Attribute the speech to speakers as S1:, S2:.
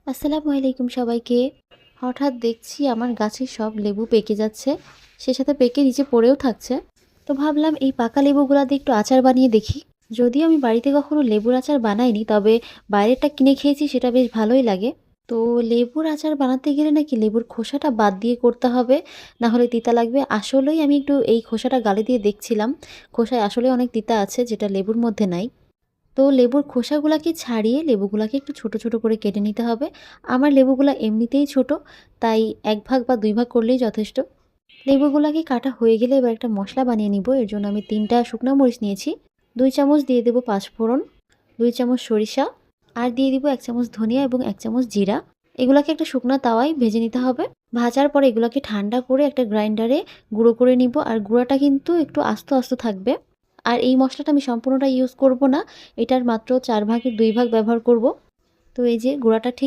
S1: আসসালামু আলাইকুম সবাইকে। হঠাৎ দেখছি আমার গাছের সব লেবু পেকে যাচ্ছে, সে সাথে পেকে নিচে পড়েও থাকছে। তো ভাবলাম এই পাকা লেবুগুলা দিয়ে একটু আচার বানিয়ে দেখি। যদিও আমি বাড়িতে কখনো লেবুর আচার বানাইনি, তবে বাইরেরটা কিনে খেয়েছি, সেটা বেশ ভালোই লাগে। তো লেবুর আচার বানাতে গেলে নাকি লেবুর খোসাটা বাদ দিয়ে করতে হবে, না হলে তিতা লাগবে। আসলেই আমি একটু এই খোসাটা গালে দিয়ে দেখছিলাম, খোসায় আসলে অনেক তিতা আছে যেটা লেবুর মধ্যে নাই। তো লেবুর খোসাগুলাকে ছাড়িয়ে লেবুগুলাকে একটু ছোট ছোট করে কেটে নিতে হবে। আমার লেবুগুলা এমনিতেই ছোট, তাই ১ ভাগ বা ২ ভাগ করলেই যথেষ্ট। লেবুগুলাকে কাটা হয়ে গেলে এবার একটা মশলা বানিয়ে নিব। এর জন্য আমি ৩টা শুকনা মরিচ নিয়েছি। ২ চামচ দিয়ে দেব পাঁচফোড়ন, ২ চামচ সরিষা, আর দিয়ে দিব ১ চামচ ধনিয়া এবং ১ চামচ জিরা। এগুলাকে একটা শুকনা তাওয়ায় ভেজে নিতে হবে। ভাজার পরে এগুলাকে ঠান্ডা করে একটা গ্রাইন্ডারে গুঁড়ো করে নিব। আর গুঁড়াটা কিন্তু একটু আস্ত আস্ত থাকবে। আর এই মসলাটা আমি সম্পূর্ণটা ইউজ করব না। এটার মাত্র ৪ ভাগের ২ ভাগ ব্যবহার করব। তো এই যে গুঁড়াটা ঠিক